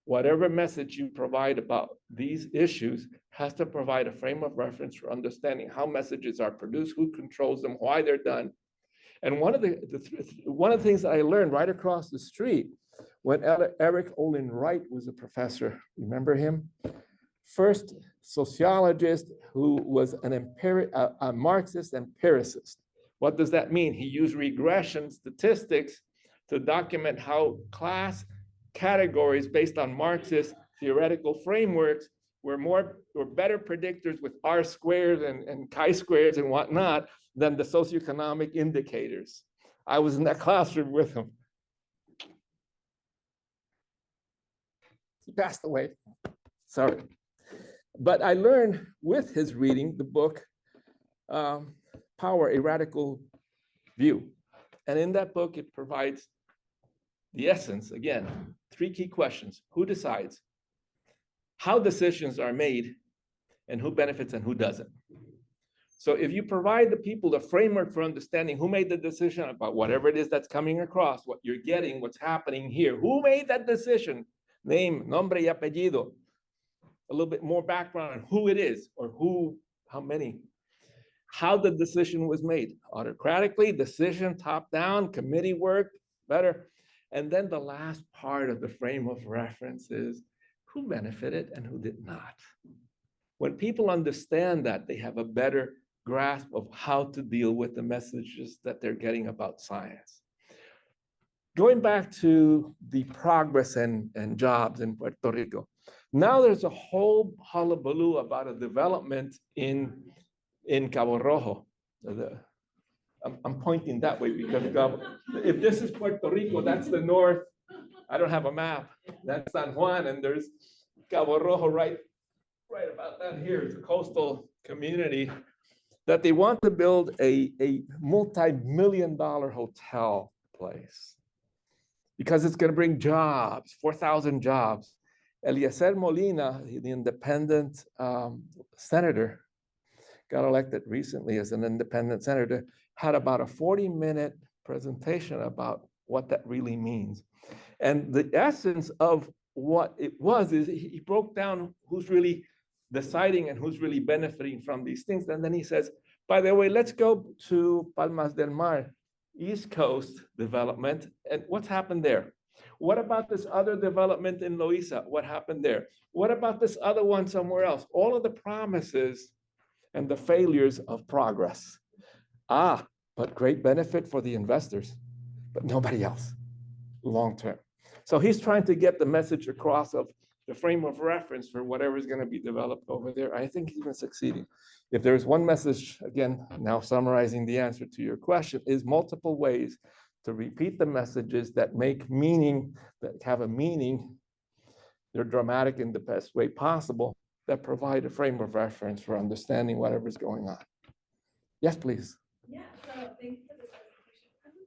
Whatever message you provide about these issues has to provide a frame of reference for understanding how messages are produced, who controls them, why they're done. And one of the things that I learned right across the street when Eric Olin Wright was a professor, remember him? First sociologist who was a Marxist empiricist. What does that mean? He used regression statistics to document how class categories based on Marxist theoretical frameworks were better predictors with R squared and chi-squares and whatnot than the socioeconomic indicators. I was in that classroom with him. He passed away, sorry. But I learned with his reading the book, Power, A Radical View. And in that book, it provides the essence, again, 3 key questions. Who decides? How decisions are made, and who benefits and who doesn't. So if you provide the people the framework for understanding who made the decision about whatever it is that's coming across, what you're getting, what's happening here, who made that decision, name, nombre y apellido, a little bit more background on who it is or who, how many, how the decision was made, autocratically, decision, top down, committee work, better. And then the last part of the frame of reference is who benefited and who did not. When people understand that, they have a better grasp of how to deal with the messages that they're getting about science. Going back to the progress and jobs in Puerto Rico, now there's a whole hullabaloo about a development in Cabo Rojo. I'm pointing that way because if this is Puerto Rico, that's the north. I don't have a map. That's San Juan, and there's Cabo Rojo right about that here. It's a coastal community that they want to build a multi-million-dollar hotel place because it's going to bring jobs, 4,000 jobs. Eliezer Molina, the independent senator, got elected recently as an independent senator, had about a 40-minute presentation about what that really means. And the essence of what it was is he broke down who's really deciding and who's really benefiting from these things. And then he says, by the way, let's go to Palmas del Mar, East Coast development. And what's happened there? What about this other development in Loíza? What happened there? What about this other one somewhere else? All of the promises and the failures of progress. But great benefit for the investors, but nobody else long term. So he's trying to get the message across of the frame of reference for whatever is going to be developed over there. I think he's been succeeding. If there's one message, again, now summarizing the answer to your question, is multiple ways to repeat the messages that make meaning, that have a meaning. They're dramatic in the best way possible, that provide a frame of reference for understanding whatever's going on. Yes, please. Yeah, so thank you for this presentation.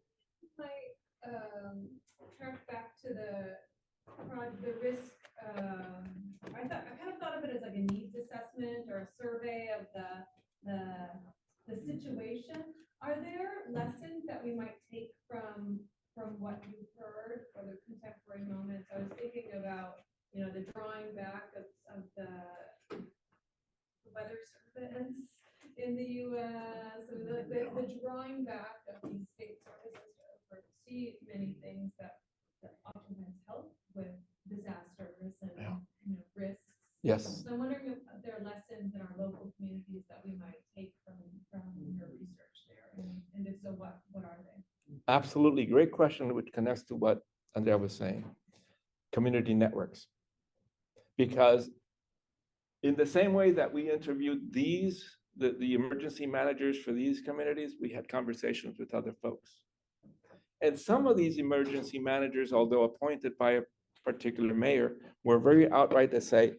I track back to the risk. I kind of thought of it as like a needs assessment or a survey of the situation. Are there lessons that we might take from what you've heard for the contemporary moments? I was thinking about, the drawing back of the weather service in the U.S. and the drawing back of these state services to oversee many things that oftentimes help with disasters and risks. Yes. So I'm wondering if there are lessons in our local communities that we might take from your research there, and if so, what are they? Absolutely, great question, which connects to what Andrea was saying. Community networks, because in the same way that we interviewed the emergency managers for these communities, we had conversations with other folks. And some of these emergency managers, although appointed by a particular mayor, were very outright to say,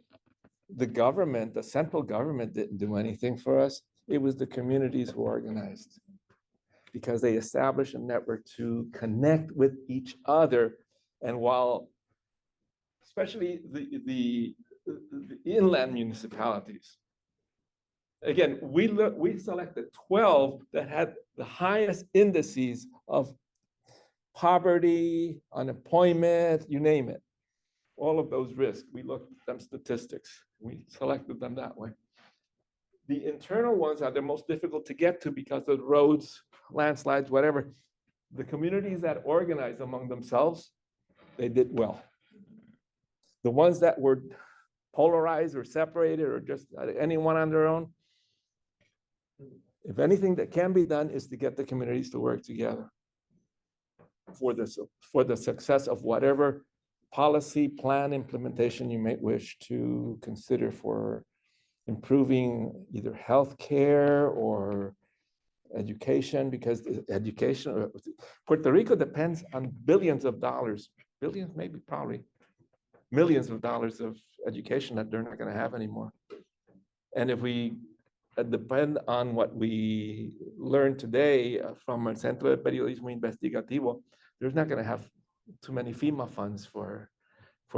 the government, the central government didn't do anything for us. It was the communities who organized, because they established a network to connect with each other. And while, especially the inland municipalities, again, we selected 12 that had the highest indices of poverty, unemployment, you name it. All of those risks, we looked at them statistics. We selected them that way. The internal ones are the most difficult to get to because of roads, landslides, whatever. The communities that organized among themselves, they did well. The ones that were polarized or separated or just anyone on their own, if anything that can be done is to get the communities to work together for the success of whatever policy, plan, implementation you may wish to consider for improving either healthcare or education, because education, Puerto Rico depends on billions of dollars, billions, maybe probably millions of dollars of education that they're not going to have anymore. And if we depend on what we learned today from el Centro de Periodismo Investigativo, there's not going to have too many FEMA funds for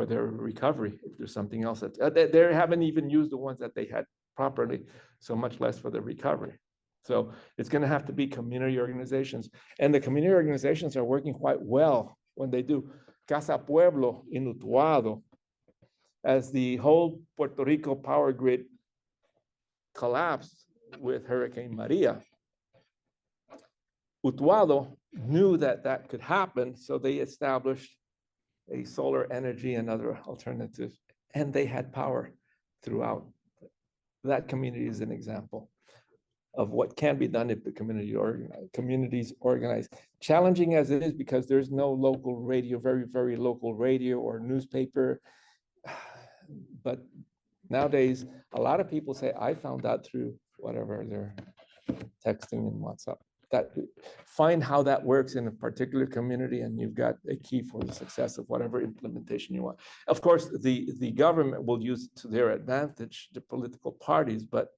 their recovery if there's something else that they haven't even used the ones that they had properly, so much less for the recovery. So it's going to have to be community organizations. And the community organizations are working quite well when they do. Casa Pueblo in Utuado, as the whole Puerto Rico power grid collapsed with Hurricane Maria, Utuado knew that that could happen, so they established a solar energy and other alternatives, and they had power throughout. That community is an example of what can be done if the communities organize. Challenging as it is, because there's no local radio, very local radio or newspaper. But nowadays, a lot of people say, I found out through whatever they're texting and WhatsApp. That find how that works in a particular community, and you've got a key for the success of whatever implementation you want. Of course, the government will use to their advantage, the political parties, but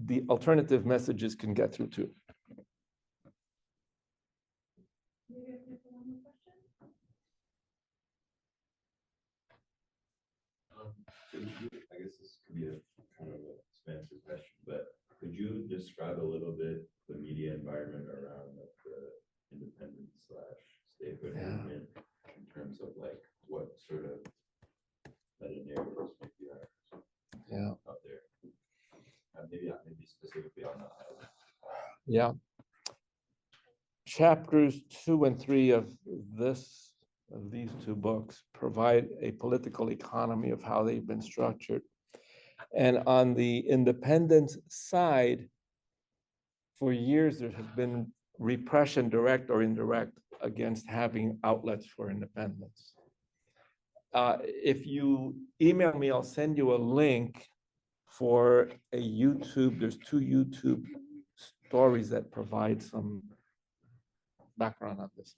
the alternative messages can get through too. I guess this could be a kind of an expansive question, but could you describe a little bit the media environment around like the independent / statehood movement in terms of like what sort of meta narratives maybe are out there? Maybe specifically on the island. Yeah. Chapters 2 and 3 of these two books provide a political economy of how they've been structured. And on the independent side, for years, there has been repression, direct or indirect, against having outlets for independence. If you email me, I'll send you a link for a YouTube. There's 2 YouTube stories that provide some background on this.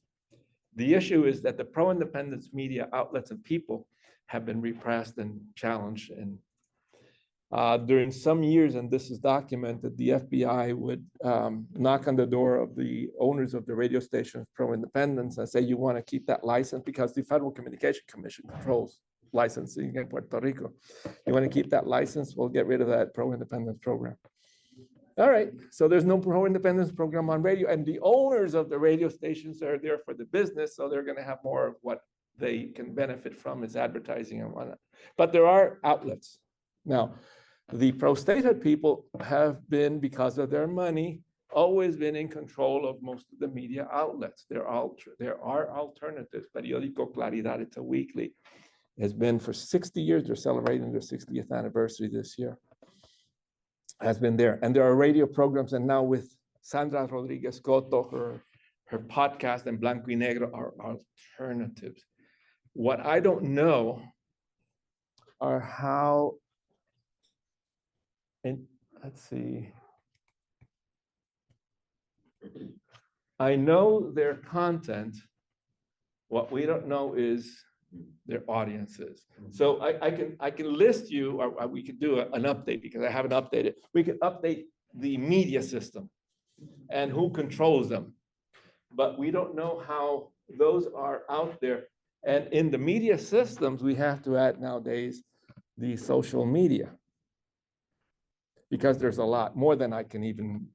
The issue is that the pro-independence media outlets and people have been repressed and challenged. And during some years, and this is documented, the FBI would knock on the door of the owners of the radio stations pro-independence and say, you want to keep that license, because the Federal Communication Commission controls licensing in Puerto Rico. You want to keep that license? We'll get rid of that pro-independence program. All right, so there's no pro-independence program on radio, and the owners of the radio stations are there for the business, so they're going to have more of what they can benefit from is advertising and whatnot. But there are outlets. Now, the pro-statehood people have been, because of their money, always been in control of most of the media outlets. There are alternatives. Periódico Claridad, it's a weekly, has been for 60 years. They're celebrating their 60th anniversary this year. Has been there. And there are radio programs, and now with Sandra Rodriguez Coto, her podcast and Blanco y Negro are alternatives. What I don't know are how, and let's see. I know their content. What we don't know is their audiences. So I can list you, or we could do an update, because I haven't updated. We can update the media system and who controls them, but we don't know how those are out there. And in the media systems, we have to add nowadays the social media, because there's a lot more than I can even.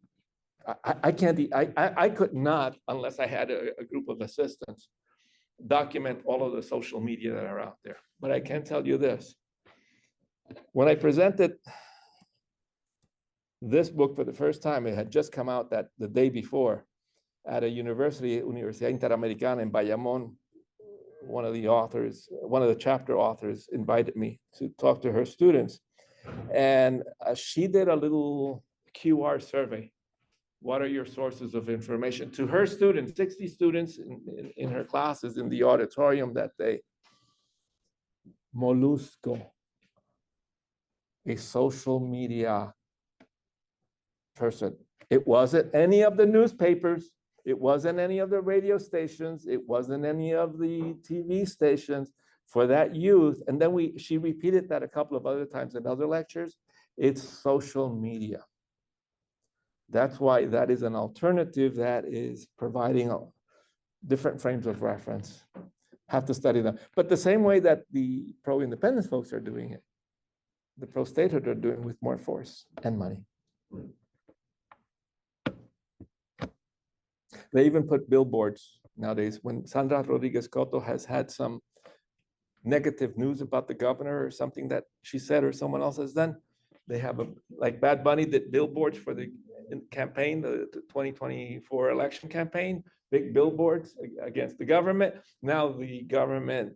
I could not, unless I had a group of assistants, document all of the social media that are out there. But I can tell you this. When I presented this book for the first time, it had just come out the day before at a university, Universidad Interamericana in Bayamón. One of the chapter authors invited me to talk to her students. And she did a little QR survey. What are your sources of information? To her students, 60 students in her classes in the auditorium that day. Molusco, a social media person. It wasn't any of the newspapers. It wasn't any of the radio stations. It wasn't any of the TV stations for that youth. And then she repeated that a couple of other times in other lectures. It's social media. That's why that is an alternative that is providing different frames of reference. Have to study them. But the same way that the pro-independence folks are doing it, the pro-statehood are doing with more force and money. They even put billboards nowadays. When Sandra Rodriguez Cotto has had some negative news about the governor or something that she said or someone else has done, they have like Bad Bunny did billboards for the campaign, the 2024 election campaign, big billboards against the government. Now the government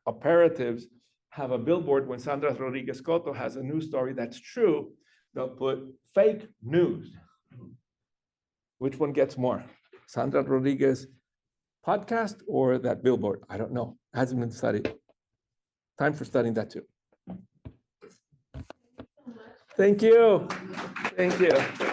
operatives have a billboard when Sandra Rodriguez Cotto has a news story that's true, they'll put fake news. Which one gets more? Sandra Rodriguez podcast or that billboard? I don't know. Hasn't been studied. Time for studying that too. Thank you. Thank you.